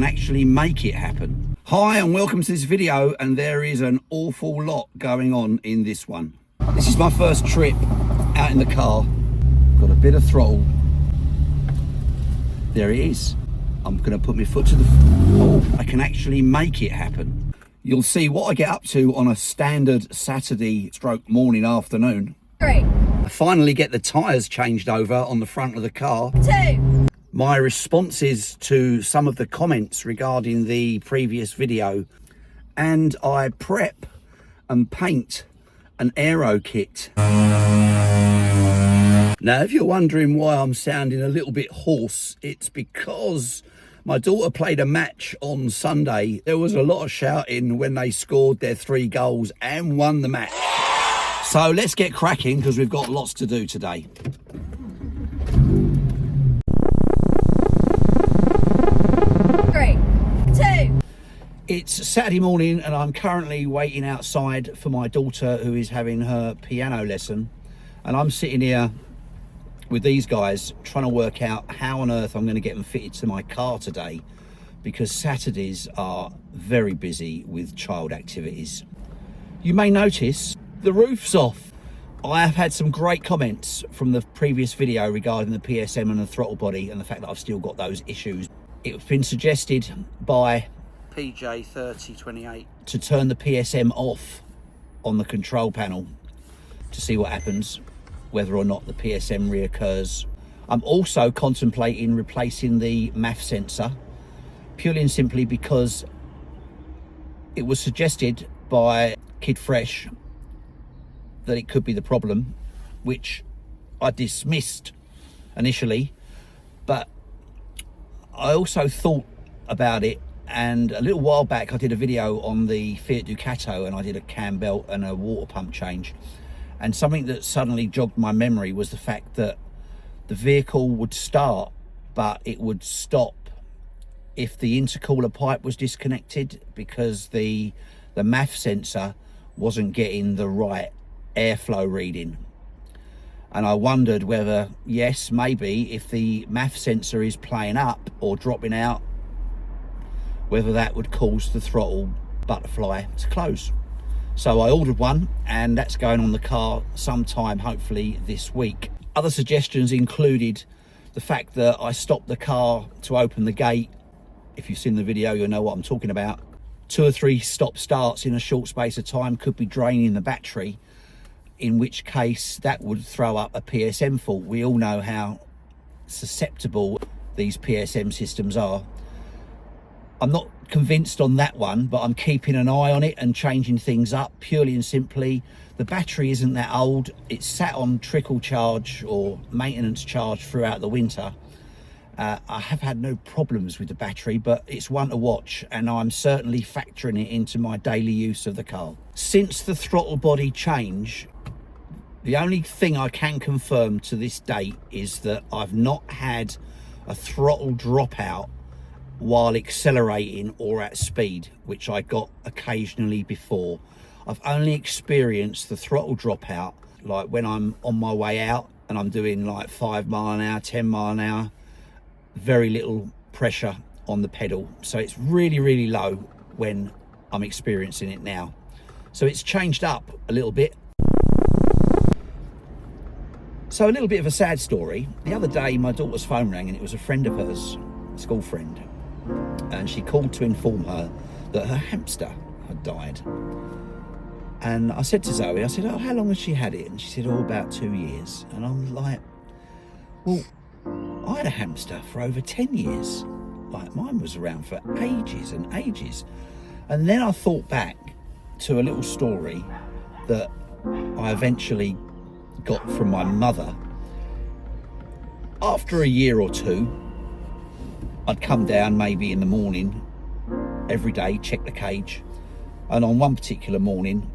Actually make it happen. Hi and welcome to this video, and there is an awful lot going on in this one. This is my first trip out in the car. Got a bit of throttle. There it is. I'm gonna put my foot to the I can actually make it happen. You'll see what I get up to on a standard Saturday stroke morning afternoon. 3. I finally get the tyres changed over on the front of the car. 2. My responses to some of the comments regarding the previous video, and I prep and paint an aero kit. Now, if you're wondering why I'm sounding a little bit hoarse, it's because my daughter played a match on Sunday. There was a lot of shouting when they scored their 3 goals and won the match. So let's get cracking because we've got lots to do today. It's Saturday morning and I'm currently waiting outside for my daughter who is having her piano lesson, and I'm sitting here with these guys trying to work out how on earth I'm going to get them fitted to my car today, because Saturdays are very busy with child activities. You may notice the roof's off. I have had some great comments from the previous video regarding the P.M. and the throttle body and the fact that I've still got those issues. It's been suggested by PJ3028 to turn the P.M. off on the control panel to see what happens, whether or not the P.M. reoccurs. I'm also contemplating replacing the MAF sensor, purely and simply because it was suggested by Kid Fresh that it could be the problem, which I dismissed initially, but I also thought about it. And a little while back I did a video on the Fiat Ducato and I did a cam belt and a water pump change, and something that suddenly jogged my memory was the fact that the vehicle would start but it would stop if the intercooler pipe was disconnected, because the MAF sensor wasn't getting the right airflow reading. And I wondered whether, yes, maybe if the MAF sensor is playing up or dropping out, whether that would cause the throttle butterfly to close. So I ordered one, and that's going on the car sometime, hopefully this week. Other suggestions included the fact that I stopped the car to open the gate. If you've seen the video, you'll know what I'm talking about. 2 or 3 stop starts in a short space of time could be draining the battery, in which case that would throw up a P.M. fault. We all know how susceptible these P.M. systems are. I'm not convinced on that one, but I'm keeping an eye on it and changing things up. Purely and simply, the battery isn't that old. It's sat on trickle charge or maintenance charge throughout the winter. I have had no problems with the battery, but it's one to watch, and I'm certainly factoring it into my daily use of the car. Since the throttle body change, the only thing I can confirm to this date is that I've not had a throttle dropout while accelerating or at speed, which I got occasionally before. I've only experienced the throttle dropout like when I'm on my way out and I'm doing like 5 mile an hour, 10 mile an hour, very little pressure on the pedal. So it's really, really low when I'm experiencing it now. So it's changed up a little bit. So a little bit of a sad story. The other day my daughter's phone rang and it was a friend of hers, a school friend, and she called to inform her that her hamster had died. And I said to Zoe, I said, oh, how long has she had it? And she said, oh, about 2 years. And I'm like, well, I had a hamster for over 10 years. Like, mine was around for ages and ages. And then I thought back to a little story that I eventually got from my mother. After a year or two, I'd come down maybe in the morning every day, check the cage, and on one particular morning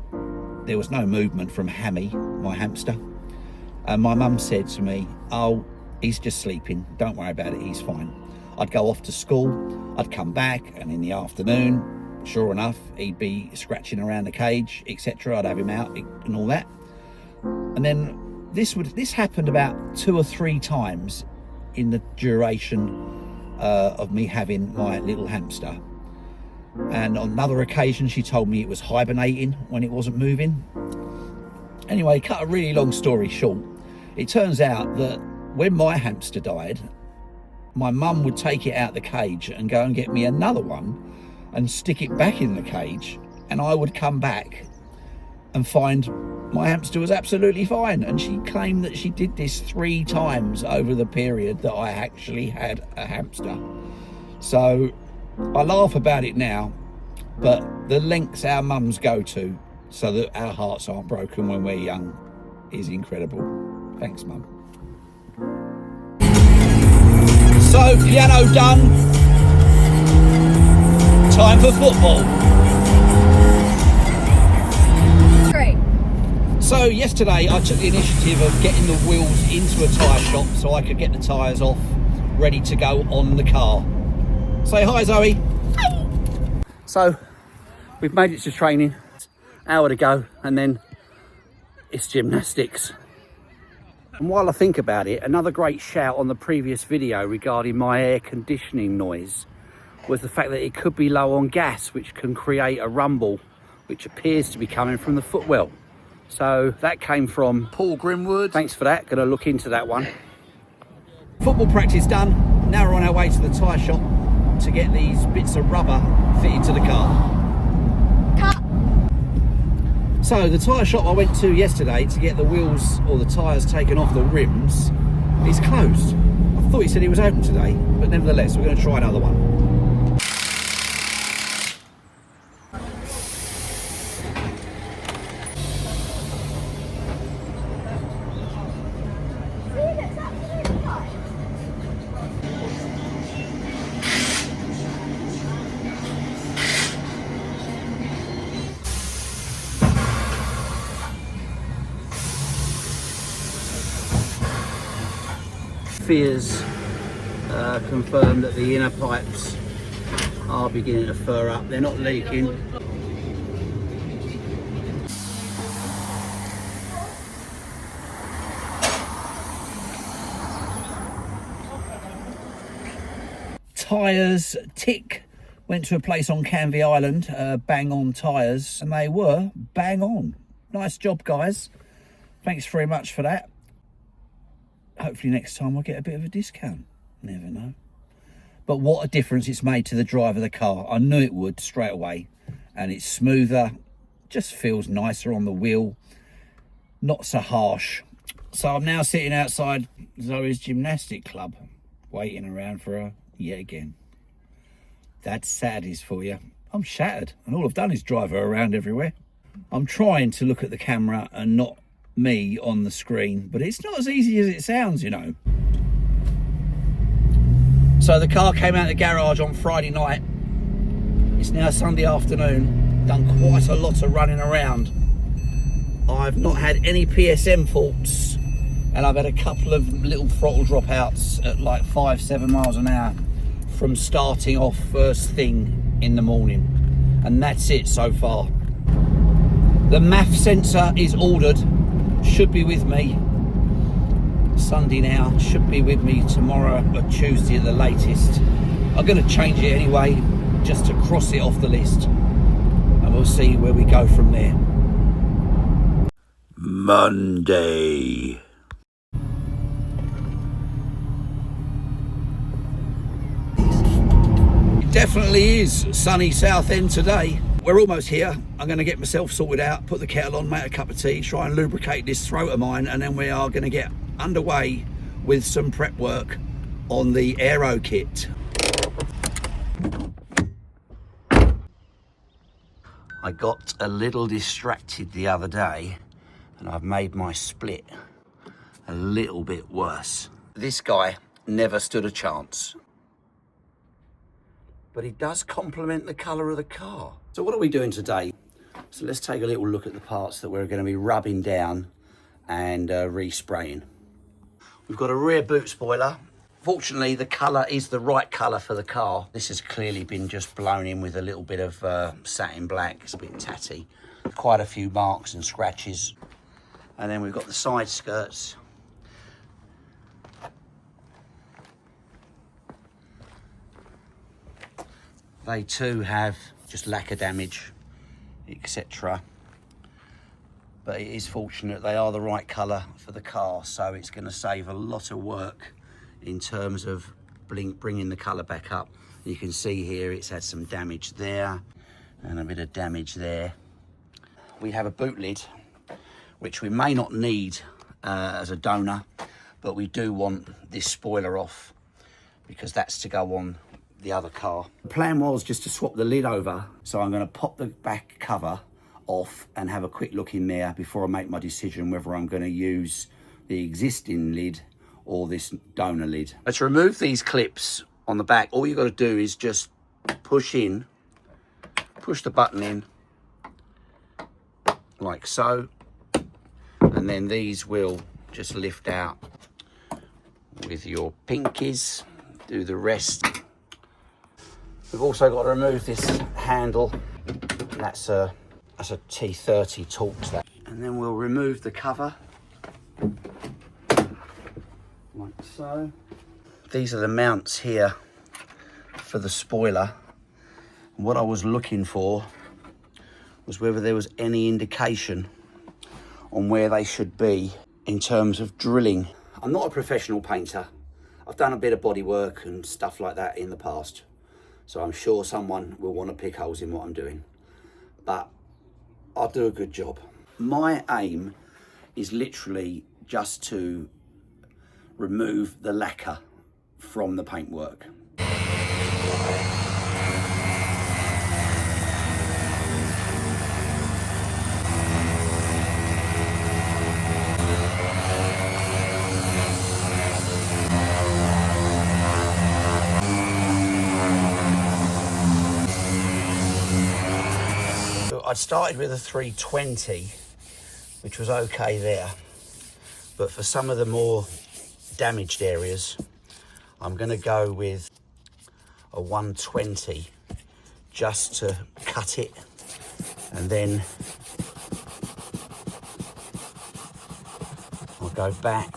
there was no movement from Hammy, my hamster, and my mum said to me, oh, he's just sleeping, don't worry about it, he's fine. I'd go off to school, I'd come back, and in the afternoon Sure enough, he'd be scratching around the cage, etc. I'd have him out and all that. And then this happened about 2 or 3 times in the duration of me having my little hamster. And on another occasion, she told me it was hibernating when it wasn't moving. Anyway, cut a really long story short, it turns out that when my hamster died, my mum would take it out the cage and go and get me another one and stick it back in the cage, and I would come back and find my hamster was absolutely fine. And she claimed that she did this 3 times over the period that I actually had a hamster. So I laugh about it now, but the lengths our mums go to so that our hearts aren't broken when we're young is incredible. Thanks, Mum. So, piano done. Time for football. Great. So yesterday I took the initiative of getting the wheels into a tyre shop so I could get the tyres off, ready to go on the car. Say hi, Zoe. Hi. So we've made it to training, hour to go, and then it's gymnastics. And while I think about it, another great shout on the previous video regarding my air conditioning noise was the fact that it could be low on gas, which can create a rumble, which appears to be coming from the footwell. So that came from Paul Grimwood. Thanks for that, gonna look into that one. Football practice done. Now we're on our way to the tyre shop to get these bits of rubber fitted to the car. Cut. So the tyre shop I went to yesterday to get the wheels or the tyres taken off the rims is closed. I thought he said it was open today, but nevertheless, we're going to try another one. Fears confirm that the inner pipes are beginning to fur up. They're not leaking. Tyres, tick. Went to a place on Canvey Island, Bang On Tyres, and they were bang on. Nice job, guys. Thanks very much for that. Hopefully next time I'll get a bit of a discount. Never know. But what a difference it's made to the drive of the car. I knew it would straight away. And it's smoother, just feels nicer on the wheel, not so harsh. So I'm now sitting outside Zoe's gymnastic club, waiting around for her yet again. That's Saturdays for you. I'm shattered, and all I've done is drive her around everywhere. I'm trying to look at the camera and not me on the screen, but it's not as easy as it sounds, you know. So the car came out of the garage on Friday night. It's now Sunday afternoon. Done quite a lot of running around. I've not had any P.M.M faults, and I've had a couple of little throttle dropouts at like 5-7 miles an hour from starting off first thing in the morning, and that's it so far. The MAF sensor is ordered, should be with me Sunday now, should be with me tomorrow or Tuesday at the latest. I'm going to change it anyway, just to cross it off the list, and we'll see where we go from there. Monday. It definitely is sunny Southend today. We're almost here. I'm going to get myself sorted out, put the kettle on, make a cup of tea, try and lubricate this throat of mine, and then we are going to get underway with some prep work on the aero kit. I got a little distracted the other day and I've made my split a little bit worse. This guy never stood a chance, but he does complement the colour of the car. So what are we doing today? So let's take a little look at the parts that we're going to be rubbing down and respraying. We've got a rear boot spoiler Fortunately, the colour is the right colour for the car. This has clearly been just blown in with a little bit of satin black. It's a bit tatty. Quite a few marks and scratches. And then we've got the side skirts. They too have just lacquer damage, etc. But it is fortunate they are the right colour for the car, so it's going to save a lot of work in terms of bringing the colour back up. You can see here it's had some damage there and a bit of damage there. We have a boot lid, which we may not need as a donor, but we do want this spoiler off because that's to go on the other car. The plan was just to swap the lid over, so I'm going to pop the back cover off and have a quick look in there before I make my decision whether I'm going to use the existing lid or this donor lid. To remove these clips on the back, all you've got to do is just push the button in like so, and then these will just lift out with your pinkies. Do the rest. We've also got to remove this handle. That's a T30 Torx, that. And then we'll remove the cover like so. These are the mounts here for the spoiler. What I was looking for was whether there was any indication on where they should be in terms of drilling. I'm not a professional painter. I've done a bit of body work and stuff like that in the past, so I'm sure someone will want to pick holes in what I'm doing, but I'll do a good job. My aim is literally just to remove the lacquer from the paintwork. I started with a 320, which was okay there, but for some of the more damaged areas, I'm going to go with a 120 just to cut it, and then I'll go back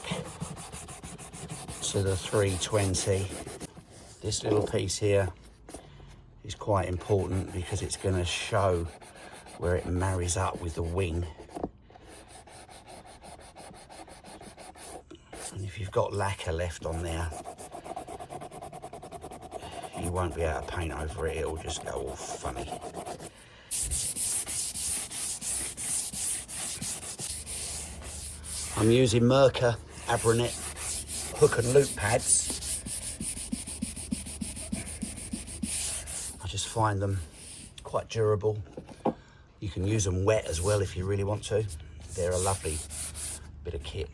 to the 320. This little piece here is quite important because it's going to show where it marries up with the wing. And if you've got lacquer left on there, you won't be able to paint over it, it'll just go all funny. I'm using Mercer Abranet hook and loop pads. I just find them quite durable. You can use them wet as well if you really want to. They're a lovely bit of kit.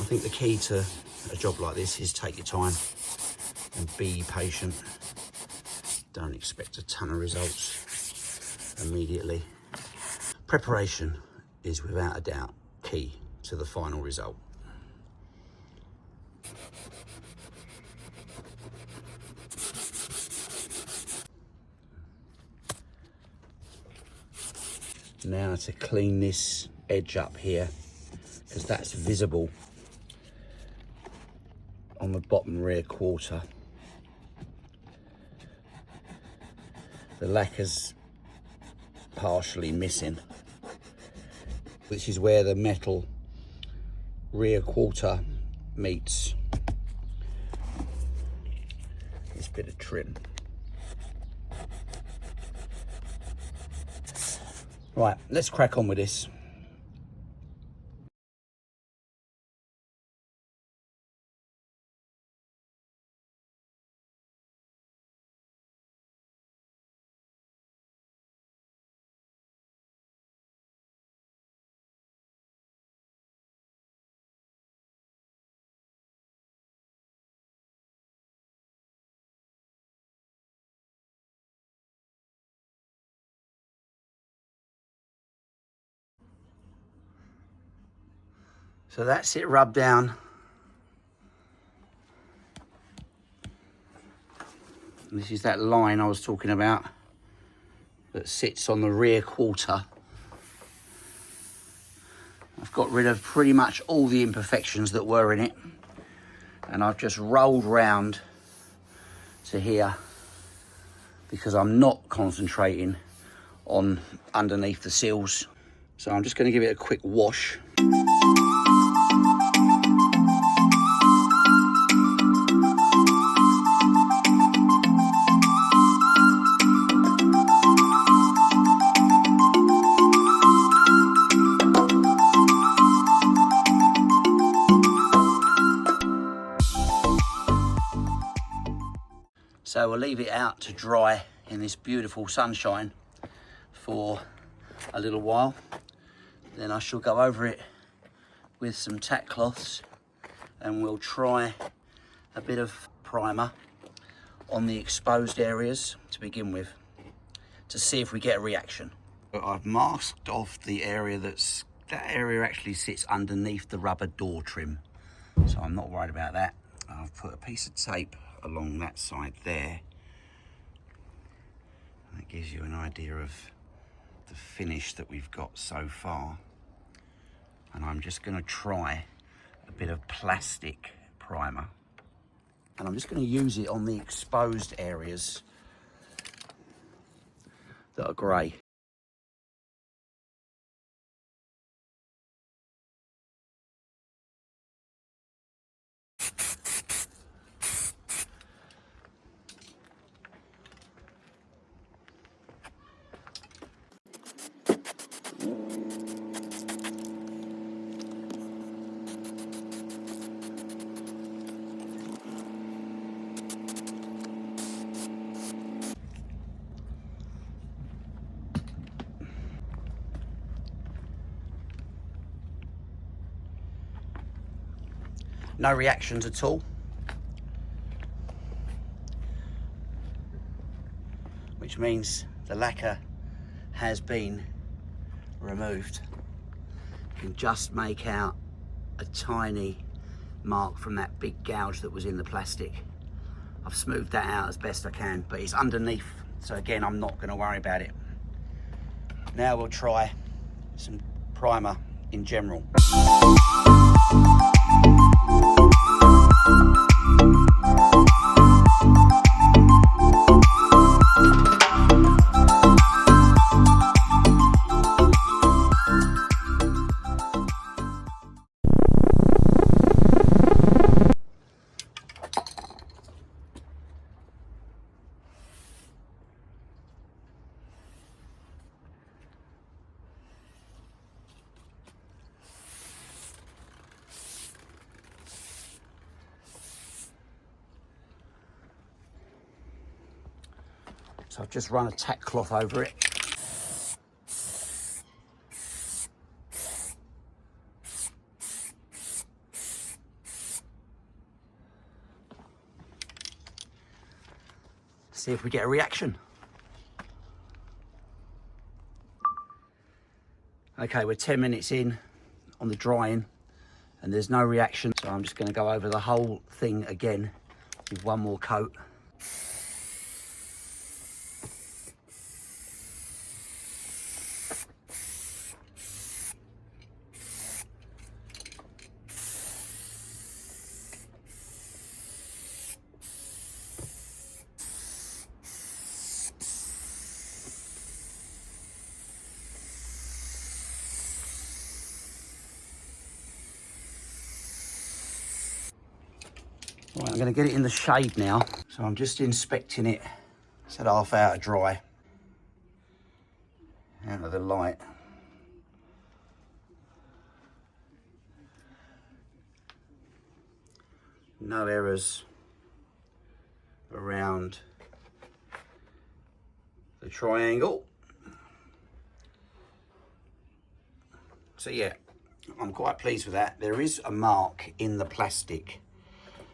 I think the key to a job like this is take your time and be patient. Don't expect a ton of results immediately. Preparation is without a doubt key to the final result. Now to clean this edge up here, because that's visible on the bottom rear quarter. The lacquer's partially missing, which is where the metal rear quarter meets this bit of trim. Right, let's crack on with this. So that's it rubbed down. And this is that line I was talking about that sits on the rear quarter. I've got rid of pretty much all the imperfections that were in it, and I've just rolled round to here because I'm not concentrating on underneath the seals. So I'm just going to give it a quick wash. So we'll leave it out to dry in this beautiful sunshine for a little while. Then I shall go over it with some tack cloths and we'll try a bit of primer on the exposed areas to begin with to see if we get a reaction. I've masked off the area that area actually sits underneath the rubber door trim, so I'm not worried about that. I've put a piece of tape along that side there. That gives you an idea of the finish that we've got so far. And I'm just going to try a bit of plastic primer. And I'm just going to use it on the exposed areas that are grey. No reactions at all, which means the lacquer has been removed. You can just make out a tiny mark from that big gouge that was in the plastic. I've smoothed that out as best I can, but it's underneath, so again, I'm not going to worry about it. Now we'll try some primer in general. So I've just run a tack cloth over it. See if we get a reaction. Okay, we're 10 minutes in on the drying and there's no reaction. So I'm just going to go over the whole thing again with one more coat. Right, I'm going to get it in the shade now. So I'm just inspecting it. It's had half hour to dry. Out of the light. No errors around the triangle. So yeah, I'm quite pleased with that. There is a mark in the plastic.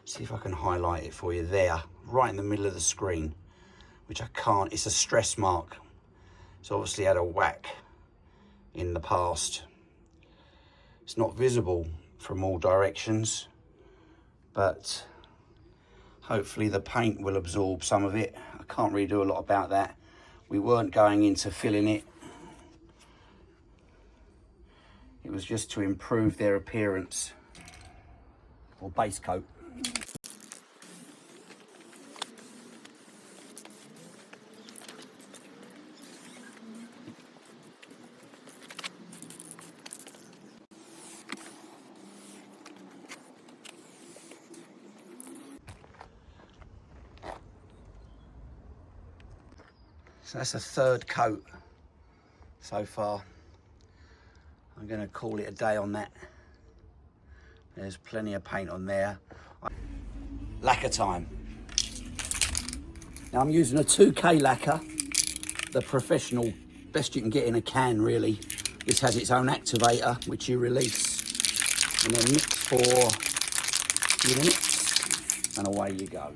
See if I can highlight it for you there, right in the middle of the screen, which I can't. It's a stress mark. It's obviously had a whack in the past. It's not visible from all directions, but hopefully the paint will absorb some of it. I can't really do a lot about that. We weren't going into filling it. It was just to improve their appearance, or base coat. So that's a third coat so far. I'm going to call it a day on that. There's plenty of paint on there. Lacquer time. Now I'm using a 2K lacquer, the professional, best you can get in a can really. This has its own activator which you release and then mix for a few minutes and away you go.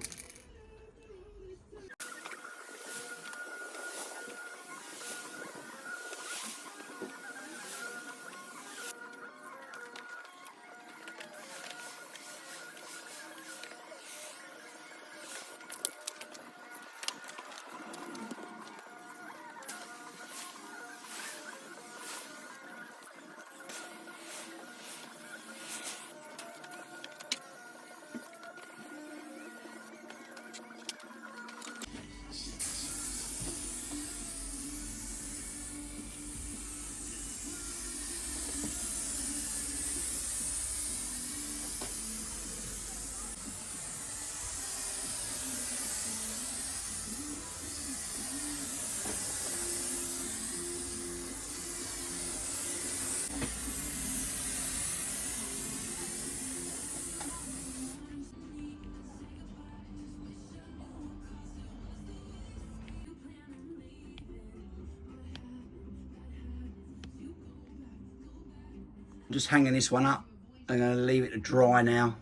I'm just hanging this one up. I'm going to leave it to dry now.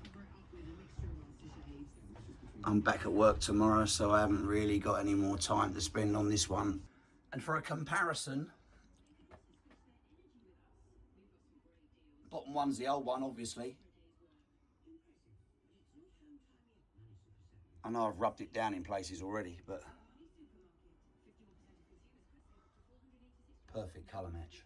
I'm back at work tomorrow, so I haven't really got any more time to spend on this one. And for a comparison, bottom one's the old one, obviously. I know I've rubbed it down in places already, but perfect colour match.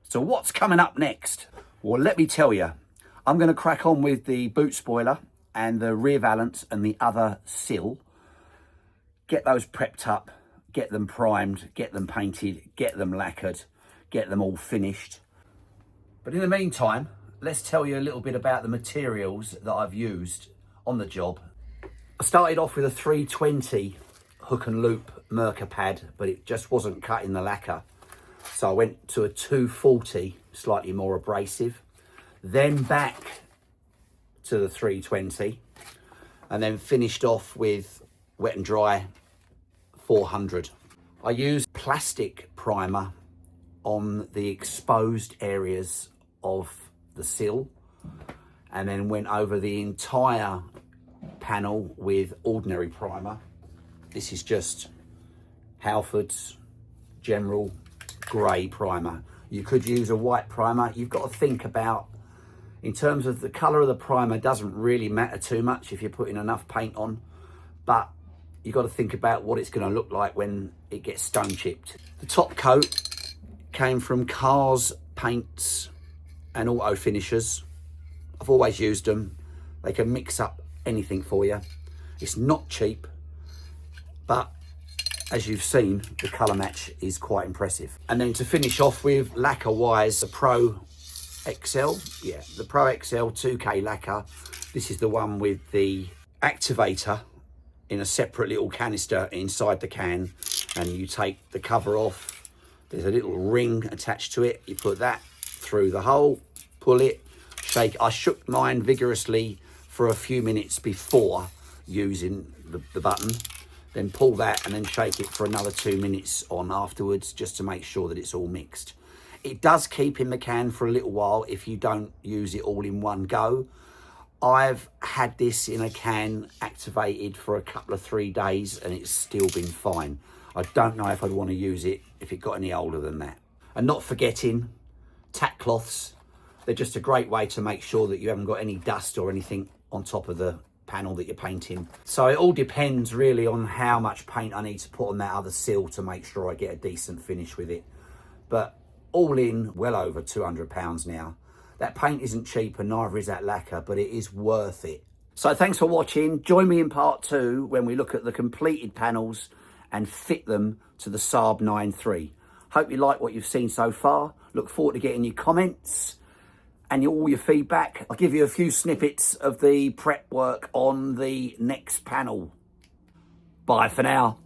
So what's coming up next? Well, let me tell you, I'm going to crack on with the boot spoiler and the rear valance and the other sill. Get those prepped up, get them primed, get them painted, get them lacquered, get them all finished. But in the meantime, let's tell you a little bit about the materials that I've used on the job. I started off with a 320 hook and loop Merca pad, but it just wasn't cutting the lacquer. So I went to a 240, slightly more abrasive, then back to the 320, and then finished off with wet and dry 400. I used plastic primer on the exposed areas of the sill, and then went over the entire panel with ordinary primer. This is just Halford's General grey primer. You could use a white primer. You've got to think about, in terms of the colour of the primer, doesn't really matter too much if you're putting enough paint on, but you've got to think about what it's going to look like when it gets stone chipped. The top coat came from Cars Paints and Auto Finishers. I've always used them. They can mix up anything for you. It's not cheap, but as you've seen, the colour match is quite impressive. And then to finish off with, lacquer wise, the Pro XL. Yeah, the Pro XL 2K lacquer. This is the one with the activator in a separate little canister inside the can, and you take the cover off. There's a little ring attached to it. You put that through the hole, pull it, shake. I shook mine vigorously for a few minutes before using the button, then pull that and then shake it for another 2 minutes on afterwards, just to make sure that it's all mixed. It does keep in the can for a little while if you don't use it all in one go. I've had this in a can activated for a couple of 3 days and it's still been fine. I don't know if I'd want to use it if it got any older than that. And not forgetting tack cloths. They're just a great way to make sure that you haven't got any dust or anything on top of the panel that you're painting. So it all depends really on how much paint I need to put on that other sill to make sure I get a decent finish with it. But all in, well over £200 now. That paint isn't cheap and neither is that lacquer, but it is worth it. So thanks for watching. Join me in part 2 when we look at the completed panels and fit them to the Saab 9.3. Hope you like what you've seen so far. Look forward to getting your comments and all your feedback. I'll give you a few snippets of the prep work on the next panel. Bye for now.